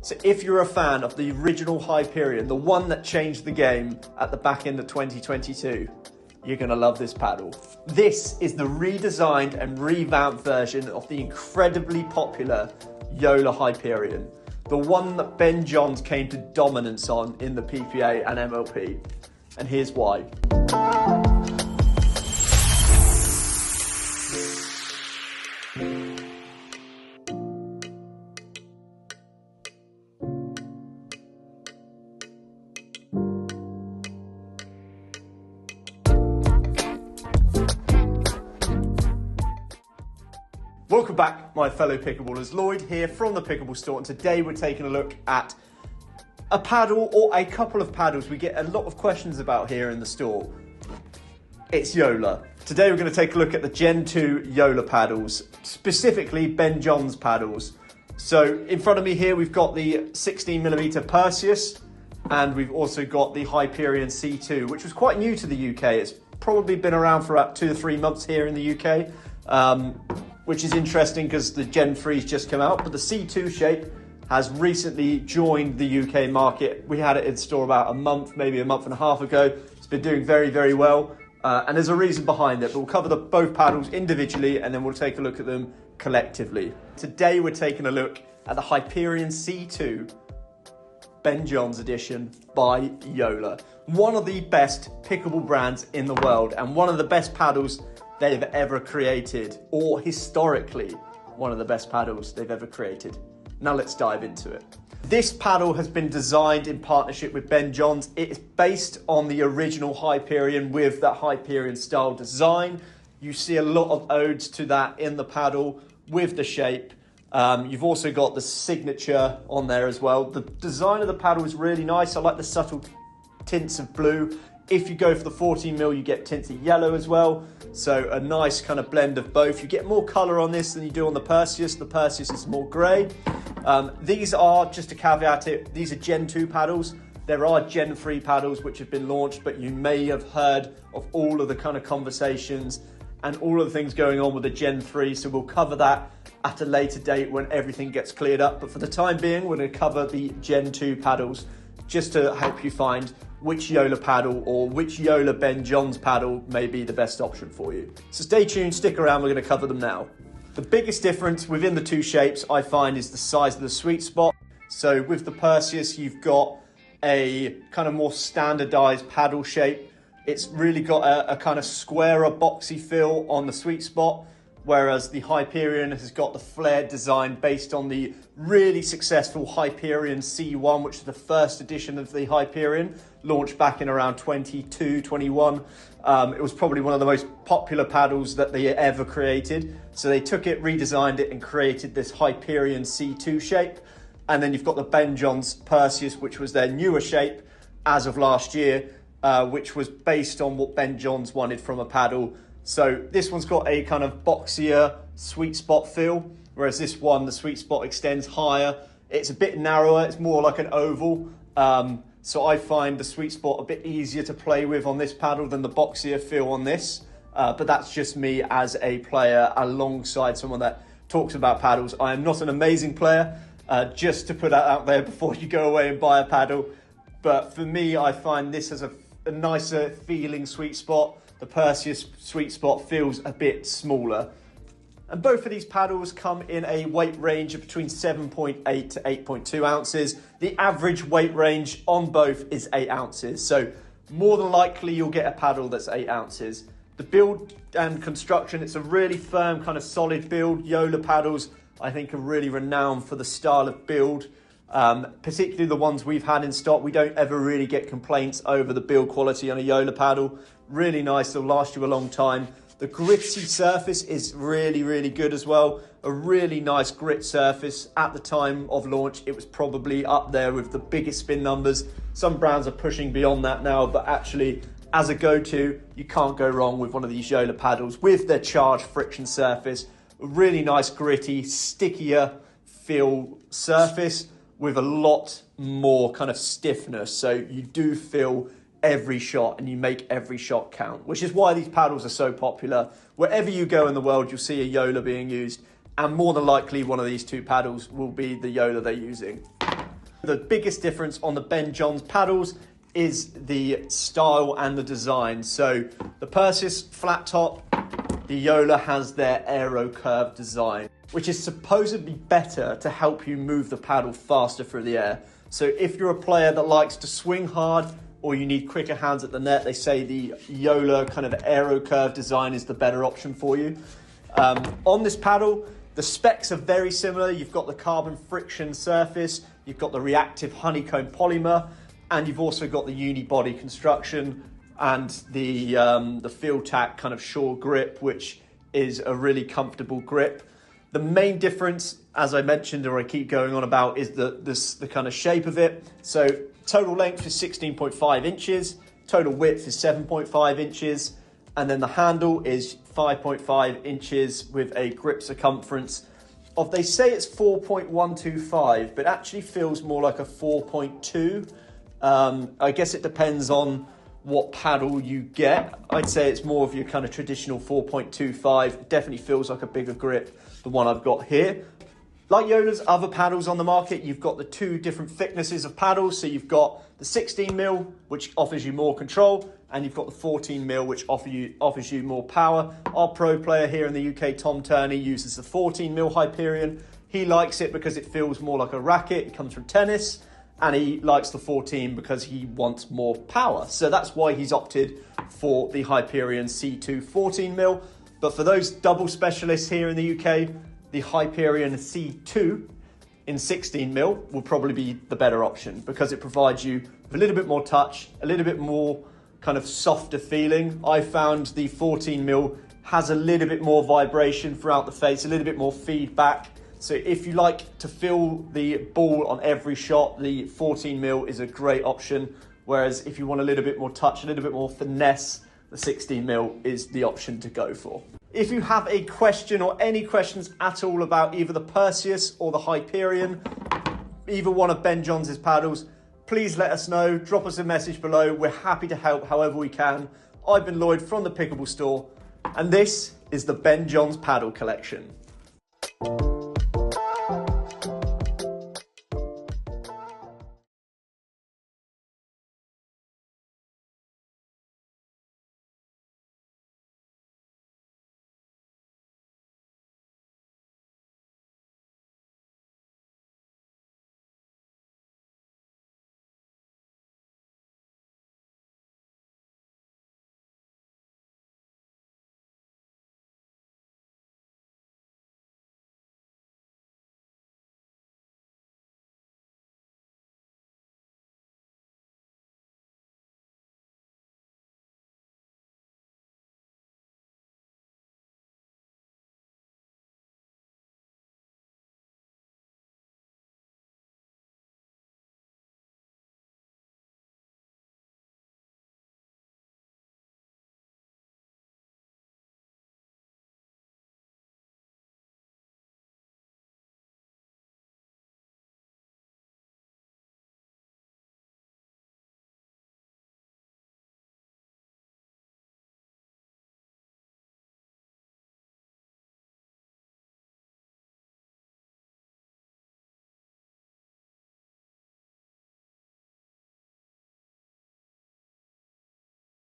So if you're a fan of the original Hyperion, the one that changed the game at the back end of 2022, you're going to love this paddle. This is the redesigned and revamped version of the incredibly popular Joola Hyperion, the one that Ben Johns came to dominance on in the PPA and MLP. And here's why. Welcome back, my fellow pickleballers. Lloyd here from the Pickleball Store, and today we're taking a look at a paddle or a couple of paddles we get a lot of questions about here in the store. It's Joola. Today we're going to take a look at the Gen 2 Joola paddles, specifically Ben Johns paddles. So in front of me here we've got the 16mm Perseus, and we've also got the Hyperion C2, which was quite new to the UK. It's probably been around for about 2 to 3 months here in the UK. Which is interesting because the Gen 3's just come out, but the C2 shape has recently joined the UK market. We had it in store about a month, maybe a month and a half ago. It's been doing very, very well, and there's a reason behind it, but we'll cover both paddles individually and then we'll take a look at them collectively. Today we're taking a look at the Hyperion C2 Ben Johns edition by Joola. One of the best pickleball brands in the world and one of the best paddles they've ever created, or historically one of the best paddles they've ever created. Now let's dive into it. This paddle has been designed in partnership with Ben Johns. It is based on the original Hyperion with that Hyperion style design. You see a lot of odes to that in the paddle with the shape. You've also got the signature on there as well. The design of the paddle is really nice. I like the subtle tints of blue. If you go for the 14mm, you get tinted yellow as well. So a nice kind of blend of both. You get more colour on this than you do on the Perseus. The Perseus is more grey. These are, just to caveat it, these are Gen 2 paddles. There are Gen 3 paddles which have been launched, but you may have heard of all of the kind of conversations and all of the things going on with the Gen 3. So we'll cover that at a later date when everything gets cleared up. But for the time being, we're going to cover the Gen 2 paddles just to help you find which Joola paddle or which Joola Ben Johns paddle may be the best option for you. So stay tuned, stick around, we're going to cover them now. The biggest difference within the two shapes I find is the size of the sweet spot. So with the Perseus, you've got a kind of more standardized paddle shape. It's really got a kind of squarer, boxy feel on the sweet spot, whereas the Hyperion has got the flared design based on the really successful Hyperion C1, which is the first edition of the Hyperion, launched back in around 22, 21. It was probably one of the most popular paddles that they ever created. So they took it, redesigned it, and created this Hyperion C2 shape. And then you've got the Ben Johns Perseus, which was their newer shape as of last year, which was based on what Ben Johns wanted from a paddle. So this one's got a kind of boxier sweet spot feel, whereas this one, the sweet spot extends higher. It's a bit narrower, it's more like an oval. So I find the sweet spot a bit easier to play with on this paddle than the boxier feel on this. But that's just me as a player alongside someone that talks about paddles. I am not an amazing player, just to put that out there before you go away and buy a paddle. But for me, I find this as a nicer feeling sweet spot. The Perseus sweet spot feels a bit smaller. And both of these paddles come in a weight range of between 7.8 to 8.2 ounces. The average weight range on both is 8 ounces. So more than likely you'll get a paddle that's 8 ounces. The build and construction, it's a really firm kind of solid build. Joola paddles, I think, are really renowned for the style of build. Particularly the ones we've had in stock. We don't ever really get complaints over the build quality on a Joola paddle. Really nice, they'll last you a long time. The gritty surface is really, really good as well. A really nice grit surface. At the time of launch, it was probably up there with the biggest spin numbers. Some brands are pushing beyond that now, but actually, as a go-to, you can't go wrong with one of these Joola paddles with their charged friction surface. A really nice gritty, stickier feel surface with a lot more kind of stiffness. So you do feel every shot and you make every shot count, which is why these paddles are so popular. Wherever you go in the world, you'll see a Joola being used, and more than likely one of these two paddles will be the Joola they're using. The biggest difference on the Ben Johns paddles is the style and the design. So the Perseus flat top, the Joola has their aero curve design, which is supposedly better to help you move the paddle faster through the air. So if you're a player that likes to swing hard or you need quicker hands at the net, they say the Joola kind of aero curve design is the better option for you. On this paddle, the specs are very similar. You've got the carbon friction surface, you've got the reactive honeycomb polymer, and you've also got the unibody construction and the field tack kind of shore grip, which is a really comfortable grip. The main difference, as I mentioned, or I keep going on about, is the kind of shape of it. So total length is 16.5 inches, total width is 7.5 inches, and then the handle is 5.5 inches with a grip circumference of, they say it's 4.125, but actually feels more like a 4.2. I guess it depends on what paddle you get. I'd say it's more of your kind of traditional 4.25. It definitely feels like a bigger grip, the one I've got here. Like Joola's other paddles on the market, you've got the two different thicknesses of paddles. So you've got the 16mm, which offers you more control, and you've got the 14mm, which offers you more power. Our pro player here in the UK, Tom Turney, uses the 14mm Hyperion. He likes it because it feels more like a racket. It comes from tennis. And he likes the 14 because he wants more power. So that's why he's opted for the Hyperion C2 14mm. But for those double specialists here in the UK, the Hyperion C2 in 16mm will probably be the better option because it provides you with a little bit more touch, a little bit more kind of softer feeling. I found the 14mm has a little bit more vibration throughout the face, a little bit more feedback. So if you like to feel the ball on every shot, the 14mm is a great option. Whereas if you want a little bit more touch, a little bit more finesse, the 16mm is the option to go for. If you have a question or any questions at all about either the Perseus or the Hyperion, either one of Ben Johns' paddles, please let us know. Drop us a message below. We're happy to help however we can. I've been Lloyd from the Pickleball Store, and this is the Ben Johns Paddle Collection.